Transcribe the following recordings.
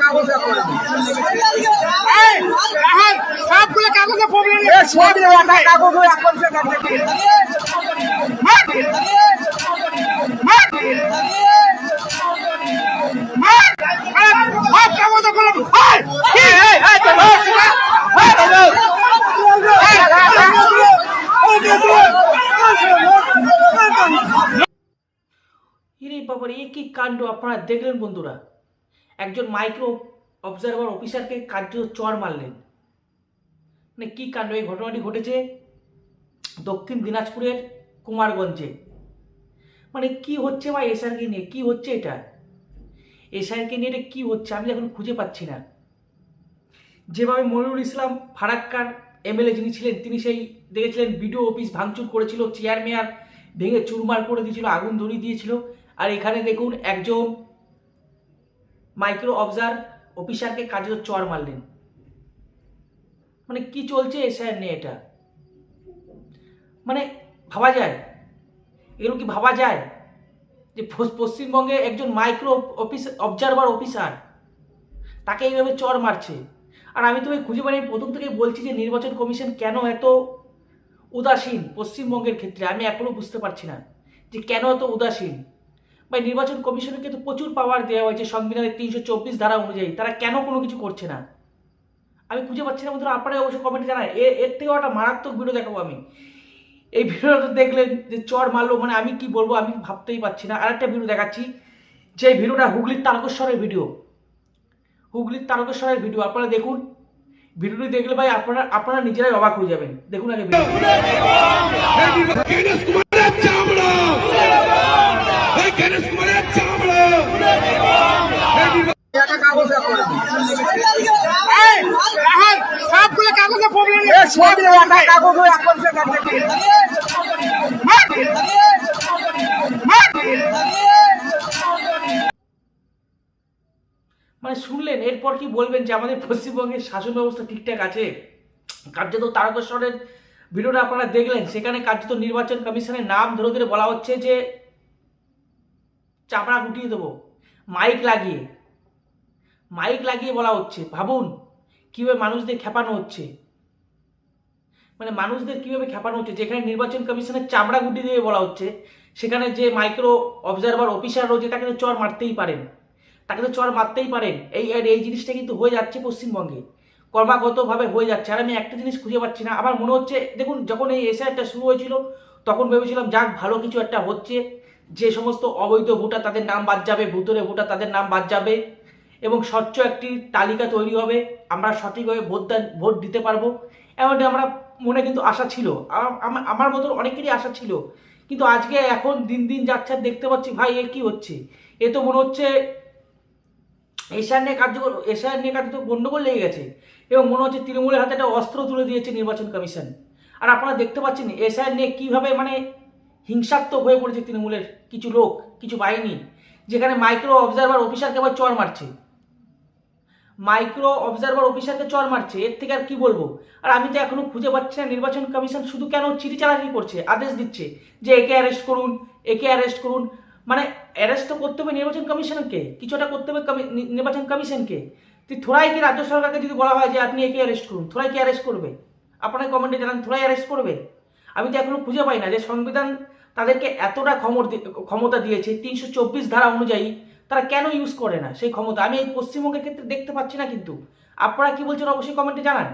কাগজে করে সবগুলো কাগজে প্রবলেম সব কাগজ এখন সে দেখে বাবার এ কি কাণ্ড আপনারা দেখলেন বন্ধুরা। একজন মাইক্রো অবজারভার অফিসারকে কার্য চর মারলেন, মানে কি কাণ্ড। এই ঘটনাটি ঘটেছে দক্ষিণ দিনাজপুরের কুমারগঞ্জে। মানে কি হচ্ছে বা এসআরকে নিয়ে কি হচ্ছে, এটা এসআরকে নিয়ে এটা কি হচ্ছে আমি এখন খুঁজে পাচ্ছি না। যেভাবে মনিরুল ইসলাম ফারাক্কার এমএলএ যিনি ছিলেন, তিনি সেই দেখেছিলেন বিডিও অফিস ভাঙচুর করেছিল, চেয়ার মেয়ার ভেঙে চুরমার করে দিয়েছিল, আগুন ধরিয়ে দিয়েছিল। আর এখানে দেখুন একজন মাইক্রো অবজার অফিসারকে কাজে চর মারলেন। মানে কি চলছে এসআর নিয়ে, এটা মানে ভাবা যায়? এগুলো কি ভাবা যায় যে পশ্চিমবঙ্গে একজন মাইক্রো অবজারভার অফিসার তাকে এইভাবে চর মারছে? আর আমি তো খুঁজে পাই, প্রথম থেকেই বলছি যে নির্বাচন কমিশন কেন এত উদাসীন পশ্চিমবঙ্গের ক্ষেত্রে। আমি এখনো বুঝতে পারছি না যে কেন এত উদাসীন। বা নির্বাচন কমিশনকে তো প্রচুর পাওয়ার দেওয়া হয়েছে সংবিধানের 324 ধারা অনুযায়ী, তারা কেন কোনো কিছু করছে না আমি খুঁজে পাচ্ছি না বন্ধুরা। আপনারা অবশ্যই কমেন্টে জানায়। এর থেকেও একটা মারাত্মক ভিডিও দেখাবো আমি। এই ভিডিওটা দেখলেন যে চর মারলো, মানে আমি কি বলবো আমি ভাবতেই পারছি না। আরেকটা ভিডিও দেখাচ্ছি, যে ভিডিওটা হুগলির তারকেশ্বরের ভিডিও, হুগলির তারকেশ্বরের ভিডিও। আপনারা দেখুন, ভিডিওটি দেখলে ভাই আপনারা নিজেরাই অবাক হয়ে যাবেন। দেখুন আগে ভিডিও। সবগুলো কাগজে প্রবলেম সব কাগজ এখন সে দেখে মানে শুনলেন, এরপর কি বলবেন যে আমাদের পশ্চিমবঙ্গের শাসন ব্যবস্থা ঠিকঠাক আছে? কার্যত তারকেশ্বরের ভিডিওটা আপনারা দেখলেন, সেখানে কার্যত নির্বাচন কমিশনের নাম ধরে ধরে বলা হচ্ছে যে চাপড়া গুটিয়ে দেবো, মাইক লাগিয়ে বলা হচ্ছে। ভাবুন কীভাবে মানুষদের খেপানো হচ্ছে, মানে মানুষদের কীভাবে খেপানো হচ্ছে। যেখানে নির্বাচন কমিশনের চামড়া গুটি দিয়ে বলা হচ্ছে, সেখানে যে মাইক্রো অবজারভার অফিসার রয়েছে তাকে তো চর মারতেই পারেন, এই জিনিসটা কিন্তু হয়ে যাচ্ছে পশ্চিমবঙ্গে, ক্রমাগতভাবে হয়ে যাচ্ছে। আর আমি একটা জিনিস খুঁজে পাচ্ছি না। আমার মনে হচ্ছে, দেখুন যখন এই এসআইআরটা শুরু হয়েছিল তখন ভেবেছিলাম যাক ভালো কিছু একটা হচ্ছে, যে সমস্ত অবৈধ ভোটার তাদের নাম বাদ যাবে, ভুতুরে ভোটার তাদের নাম বাদ যাবে এবং স্বচ্ছ একটি তালিকা তৈরি হবে, আমরা সঠিকভাবে ভোট দিতে পারবো, এমনটি আমরা মনে কিন্তু আশা ছিল। আমার মতো অনেকেরই আশা ছিল। কিন্তু আজকে এখন দিন দিন যাচ্ছে আর দেখতে পাচ্ছি ভাই এ কি হচ্ছে। এ তো মনে হচ্ছে এশিয়ার নিয়ে কার্যত গণ্ডগোল লেগে গেছে এবং মনে হচ্ছে তৃণমূলের হাতে একটা অস্ত্র তুলে দিয়েছে নির্বাচন কমিশন। আর আপনারা দেখতে পাচ্ছেন এশিয়ার নিয়ে কীভাবে মানে হিংসাত্মক হয়ে পড়েছে তৃণমূলের কিছু লোক, কিছু বাহিনী, যেখানে মাইক্রো অবজারভার অফিসারকে আবার চর মারছে, এর থেকে আর কি বলবো। আর আমি তো এখনো খুঁজে পাচ্ছি না নির্বাচন কমিশন শুধু কেন চিঠি চালাকি করছে, আদেশ দিচ্ছে যে একে অ্যারেস্ট করুন। মানে অ্যারেস্ট তো করতে হবে নির্বাচন কমিশনকে, কিছুটা করতে হবে নির্বাচন কমিশনকে। থোড়াই কি রাজ্য সরকারকে যদি বলা হয় যে আপনি একে অ্যারেস্ট করুন, থোড়াই কি অ্যারেস্ট করবে? আপনারা কমেন্টে জানান, থোড়াই অ্যারেস্ট করবে? আমি তো এখনো খুঁজে পাই না যে সংবিধান তাদেরকে এতটা ক্ষমতা দিয়েছে 324 ধারা অনুযায়ী, তারা কেন ইউজ করে না সেই ক্ষমতা? আমি এই পশ্চিমবঙ্গের ক্ষেত্রে দেখতে পাচ্ছি না। কিন্তু আপনারা কি বলছেন অবশ্যই কমেন্টে জানান।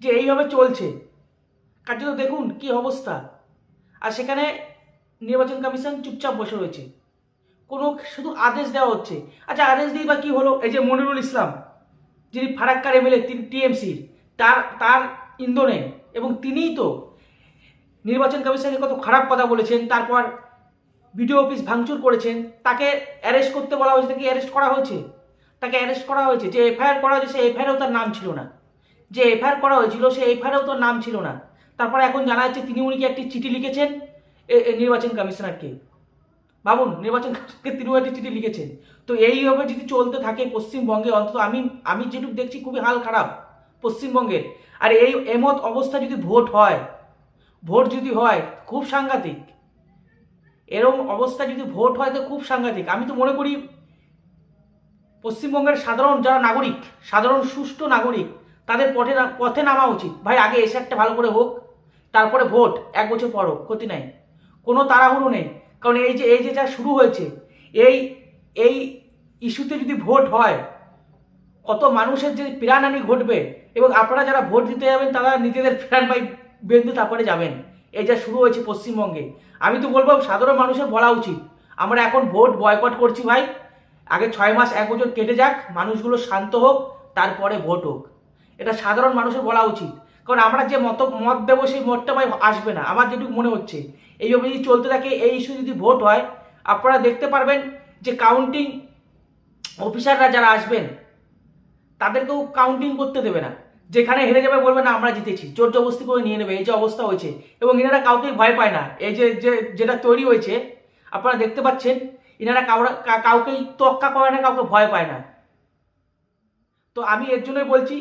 যে এইভাবে চলছে কার্যত দেখুন কি অবস্থা। আর সেখানে নির্বাচন কমিশন চুপচাপ বসে রয়েছে, শুধু আদেশ দেওয়া হচ্ছে। আচ্ছা আদেশ দিই বা কী হলো? এই যে মনিরুল ইসলাম যিনি ফারাক্কার এমএলএ টিএমসির, তার ইন্ধনে, এবং তিনিই তো নির্বাচন কমিশনকে কত খারাপ কথা বলেছেন, তারপর বিডিও অফিস ভাঙচুর করেছেন, তাকে অ্যারেস্ট করতে বলা হয়েছে, তাকে অ্যারেস্ট করা হয়েছে। যে এফআইআর করা হয়েছে সেই এফআইআরেও তার নাম ছিল না, তারপরে এখন জানা যাচ্ছে উনি কি একটি চিঠি লিখেছেন নির্বাচন কমিশনারকে। ভাবুন, নির্বাচন কমিশনকে তিনি একটি চিঠি লিখেছেন। তো এইভাবে যদি চলতে থাকে পশ্চিমবঙ্গে, অন্তত আমি যেটুকু দেখছি খুবই হাল খারাপ পশ্চিমবঙ্গের। আর এই এমত অবস্থা যদি ভোট যদি হয় খুব সাংঘাতিক। এরকম অবস্থা যদি ভোট হয় তো খুব সাংঘাতিক। আমি তো মনে করি পশ্চিমবঙ্গের সাধারণ যারা নাগরিক, সাধারণ সুষ্ঠু নাগরিক, তাদের পথে নামা উচিত। ভাই আগে এসে একটা ভালো করে হোক, তারপরে ভোট 1 বছর পর হোক, ক্ষতি নাই, কোনো তাড়াহুড়ো নেই। কারণ এই যে যা শুরু হয়েছে, এই এই ইস্যুতে যদি ভোট হয়, কত মানুষের যে প্রাণহানি ঘটবে, এবং আপনারা যারা ভোট দিতে যাবেন তারা নিজেদের প্রাণ ভাই বেঁধে তারপরে যাবেন। এই যা শুরু হয়েছে পশ্চিমবঙ্গে, আমি তো বলবো সাধারণ মানুষের বলা উচিত আমরা এখন ভোট বয়কট করছি ভাই, আগে 6 মাস 1 বছর কেটে যাক, মানুষগুলো শান্ত হোক, তারপরে ভোট হোক। এটা সাধারণ মানুষের বলা উচিত। কারণ আমরা যে মত দেবো সেই মতটা ভাই আসবে না, আমার যেটুকু মনে হচ্ছে। এইভাবে যদি চলতে থাকে, এই ইস্যু যদি ভোট হয়, আপনারা দেখতে পারবেন যে কাউন্টিং অফিসাররা যারা আসবেন তাদেরকেও কাউন্টিং করতে দেবে না। যেখানে হেরে যাবে বলবে না আমরা জিতেছি, জোর জবরদস্তি করে নিয়ে নেবে। এই যে অবস্থা হয়েছে, এবং এনারা কাউকেই ভয় পায় না। এই যে যেটা তৈরি হয়েছে আপনারা দেখতে পাচ্ছেন, এনারা কাউকেই তোয়াক্কা করে না, কাউকে ভয় পায় না। তো আমি এর জন্যই বলছি,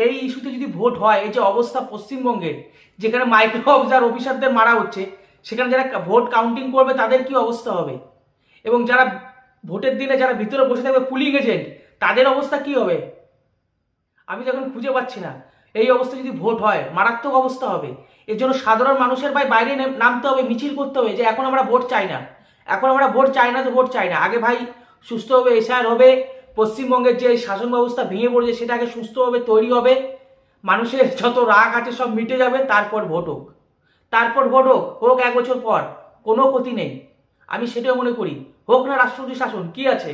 এই ইস্যুতে যদি ভোট হয়, এই যে অবস্থা পশ্চিমবঙ্গের, যেখানে মাইক্রো অবজার অফিসারদের মারা হচ্ছে, সেখানে যারা ভোট কাউন্টিং করবে তাদের কি অবস্থা হবে, এবং যারা ভোটের দিনে যারা ভিতরে বসে থাকবে পুলিং এজেন্ট, তাদের অবস্থা কি হবে, আমি তো এখন খুঁজে পাচ্ছি না। এই অবস্থা যদি ভোট হয়, মারাত্মক অবস্থা হবে। এর জন্য সাধারণ মানুষের ভাই বাইরে নামতে হবে, মিছিল করতে হবে, যে এখন আমরা ভোট চাই না, এখন আমরা ভোট চাই না, তো ভোট চাই না। আগে ভাই সুস্থ হবে, এসআর হবে, পশ্চিমবঙ্গের যে শাসন ব্যবস্থা ভেঙে পড়েছে সেটা আগে সুস্থভাবে তৈরি হবে, মানুষের যত রাগ আছে সব মিটে যাবে, তারপর ভোট হোক, তারপর ভোট হোক, হোক 1 বছর পর, কোনো ক্ষতি নেই। আমি সেটাও মনে করি, হোক না রাষ্ট্রপতি শাসন, কি আছে,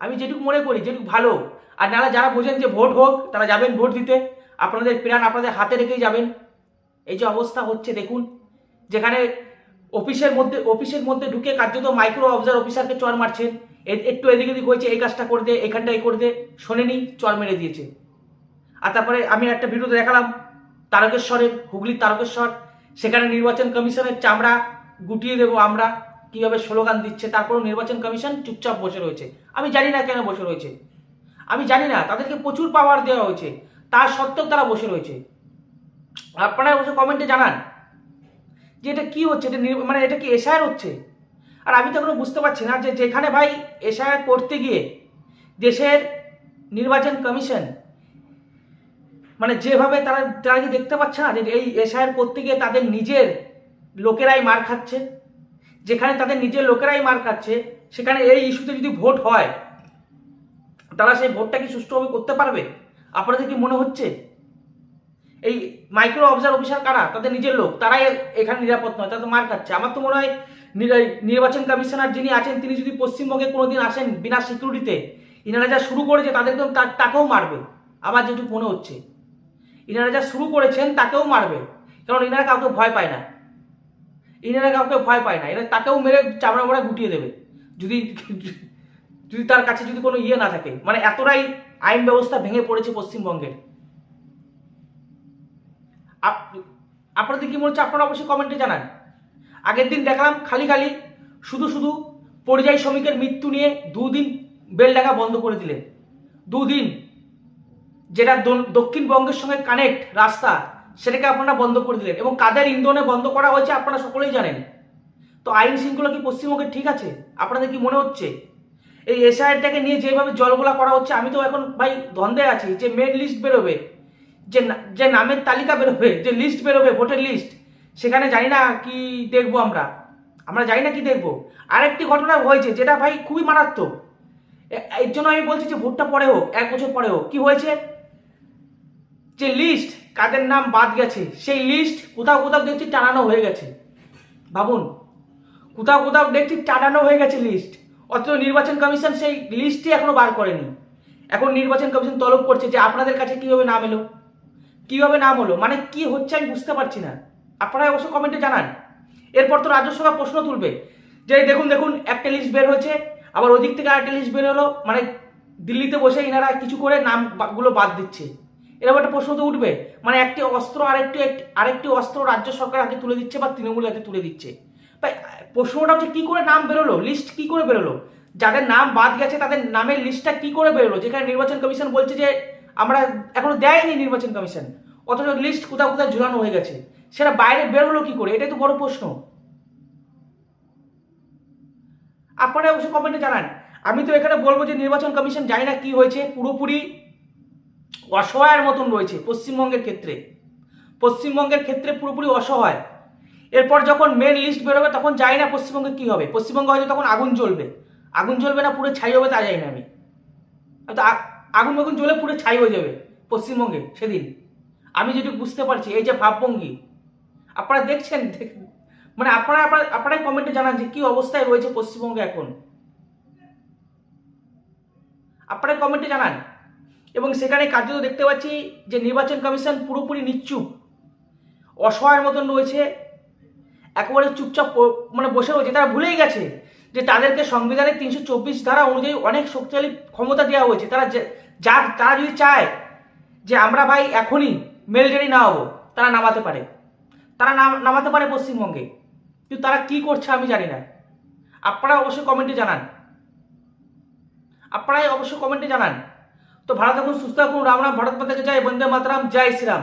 আমি যেটুকু মনে করি যেটুকু ভালো। আর নারা যারা বোঝেন যে ভোট হোক, তারা যাবেন ভোট দিতে, আপনাদের প্রাণ আপনাদের হাতে রেখেই যাবেন। এই যে অবস্থা হচ্ছে দেখুন, যেখানে অফিসের মধ্যে ঢুকে কার্যত মাইক্রো অবজার অফিসারকে চর মারছেন, একটু এদিক ওদিক হয়েছে, এই কাজটা করে দে, এখানটাই করে দে, শোনেনি, চর মেরে দিয়েছে। আর তারপরে আমি একটা ভিডিওতে দেখালাম তারকেশ্বরের, হুগলির তারকেশ্বর, সেখানে নির্বাচন কমিশনের চামড়া গুটিয়ে দেবো আমরা, কীভাবে স্লোগান দিচ্ছে, তারপরও নির্বাচন কমিশন চুপচাপ বসে রয়েছে। আমি জানি না কেন বসে রয়েছে, আমি জানি না, তাদেরকে প্রচুর পাওয়ার দেওয়া হয়েছে, তার সত্ত্বেও তারা বসে রয়েছে। আপনারা অবশ্য কমেন্টে জানান যে এটা কি হচ্ছে, এটা মানে এটা কি এসআইআর হচ্ছে? আর আমি তো এখনো বুঝতে পারছি না যে যেখানে ভাই এসআইআর করতে গিয়ে দেশের নির্বাচন কমিশন মানে যেভাবে তারা কি দেখতে পাচ্ছে না যে এই এসআইআর করতে গিয়ে তাদের নিজের লোকেরাই মার খাচ্ছে, যেখানে তাদের নিজের লোকেরাই মার খাচ্ছে, সেখানে এই ইস্যুতে যদি ভোট হয়, তারা সেই ভোটটা কি সুষ্ঠুভাবে করতে পারবে? আপনাদের কি মনে হচ্ছে এই মাইক্রো অবজার অফিসার কারা, তাদের নিজের লোক, তারাই এখানে নিরাপদ নয়, তারা তো মার খাচ্ছে? আমার তো মনে হয় নির্বাচন কমিশনার যিনি আছেন, তিনি যদি পশ্চিমবঙ্গে কোনোদিন আসেন বিনা সিকিউরিটিতে, ইনারা যা শুরু করেছে তাদেরকে তাকেও মারবে। আমার যেটুকু মনে হচ্ছে, ইনারা যা শুরু করেছেন তাকেও মারবে, কারণ ইনারা কাউকে ভয় পায় না, ইনারা কাউকে ভয় পায় না, এরা তাকেও মেরে চামড়া মোড়া গুটিয়ে দেবে যদি যদি তার কাছে যদি কোনো ইয়ে না থাকে। মানে এতটাই আইন ব্যবস্থা ভেঙে পড়েছে পশ্চিমবঙ্গের। আপনাদের কি মনে হচ্ছে আপনারা অবশ্যই কমেন্টে জানান। আগের দিন দেখলাম খালি শুধু পরিযায়ী শ্রমিকের মৃত্যু নিয়ে 2 দিন বেলডাঙ্গা বন্ধ করে দিলেন, 2 দিন, যেটা দক্ষিণবঙ্গের সঙ্গে কানেক্ট রাস্তা, সেটাকে আপনারা বন্ধ করে দিলেন, এবং কাদের ইন্ধনে বন্ধ করা হয়েছে আপনারা সকলেই জানেন। তো আইন শৃঙ্খলা কি পশ্চিমবঙ্গে ঠিক আছে? আপনাদের কি মনে হচ্ছে এই এসআইআরটাকে নিয়ে যেভাবে জলগোলা করা হচ্ছে? আমি তো এখন ভাই দ্বন্দ্বে আছি যে মেন লিস্ট বেরোবে, যে নামের তালিকা বেরোবে, যে লিস্ট বেরোবে, ভোটের লিস্ট, সেখানে জানি না কি দেখবো আমরা জানি না কি দেখবো। আরেকটি ঘটনা হয়েছে যেটা ভাই খুবই মারাত্মক, এর জন্য আমি বলছি যে ভোটটা পরে হোক, 1 বছর পরে হোক। কি হয়েছে, যে লিস্ট কাদের নাম বাদ গেছে, সেই লিস্ট কোথাও দেখছি টানানো হয়ে গেছে। ভাবুন, কোথাও দেখছি টানানো হয়ে গেছে লিস্ট, অথচ নির্বাচন কমিশন সেই লিস্টই এখনো বার করেনি। এখন নির্বাচন কমিশন তলব করছে যে আপনাদের কাছে কিভাবে নাম এলো, কিভাবে নাম হলো, মানে কি হচ্ছে আমি বুঝতে পারছি না। আপনারা অবশ্য কমেন্টে জানান। এরপর তো রাজ্যসভা প্রশ্ন তুলবে যে দেখুন একটা লিস্ট বের হয়েছে, আবার ওদিক থেকে আরেকটা লিস্ট বের হলো, মানে দিল্লিতে বসে এনারা কিছু করে নামগুলো বাদ দিচ্ছে, এরকম একটা প্রশ্ন তো উঠবে। মানে একটি অস্ত্র আরেকটি অস্ত্র রাজ্য সরকার হাতে তুলে দিচ্ছে বা তৃণমূলের হাতে তুলে দিচ্ছে। তাই প্রশ্নটা হচ্ছে কি করে নাম বেরোলো, লিস্ট কি করে বেরোলো, যাদের নাম বাদ গেছে তাদের নামের লিস্টটা কি করে বেরোলো, যেখানে নির্বাচন কমিশন বলছে যে আমরা এখনো দেয়নি নির্বাচন কমিশন, অথচ লিস্ট কোথাও ঝুলানো হয়ে গেছে, সেটা বাইরে বেরোলো কি করে? এটাই তো বড় প্রশ্ন। আপনারা অবশ্যই কমেন্টে জানান। আমি তো এখানে বলবো যে নির্বাচন কমিশন জানি না কি হয়েছে, পুরোপুরি অসহায়ের মতন রয়েছে পশ্চিমবঙ্গের ক্ষেত্রে। পশ্চিমবঙ্গের ক্ষেত্রে পুরোপুরি অসহায়। এরপর যখন মেন লিস্ট বেরোবে তখন জানি না পশ্চিমবঙ্গে কী হবে। পশ্চিমবঙ্গে হয়তো তখন আগুন জ্বলবে, আগুন জ্বলবে না পুরো ছাই হবে তা জানি না আমি, হয়তো আগুন বাগুন জ্বলে পুরো ছাই হয়ে যাবে পশ্চিমবঙ্গে সেদিন। আমি যেটুকু বুঝতে পারছি এই যে ভাবভঙ্গি আপনারা দেখছেন, মানে আপনারাই কমেন্টে জানান যে কী অবস্থায় রয়েছে পশ্চিমবঙ্গে এখন, আপনারাই কমেন্টে জানান। এবং সেখানে কার্যত দেখতে পাচ্ছি যে নির্বাচন কমিশন পুরোপুরি নিশ্চুপ, অসহায়ের মতন রয়েছে, একেবারে চুপচাপ মানে বসে রয়েছে। তারা ভুলেই গেছে যে তাদেরকে সংবিধানের 324 ধারা অনুযায়ী অনেক শক্তিশালী ক্ষমতা দেওয়া হয়েছে। তারা যদি চায় যে আমরা ভাই এখনই মেলটারি না হবো, তারা নামাতে পারে, তারা নামাতে পারে পশ্চিমবঙ্গে। কিন্তু তারা কি করছে আমি জানি না। আপনারা অবশ্যই কমেন্টে জানান, আপনারাই অবশ্যই কমেন্টে জানান। তো ভালো থাকুন, সুস্থ থাকুন, রাম রাম, ভারত মাতাকে জয়, বন্দে মাতরম, জয় শ্রীরাম।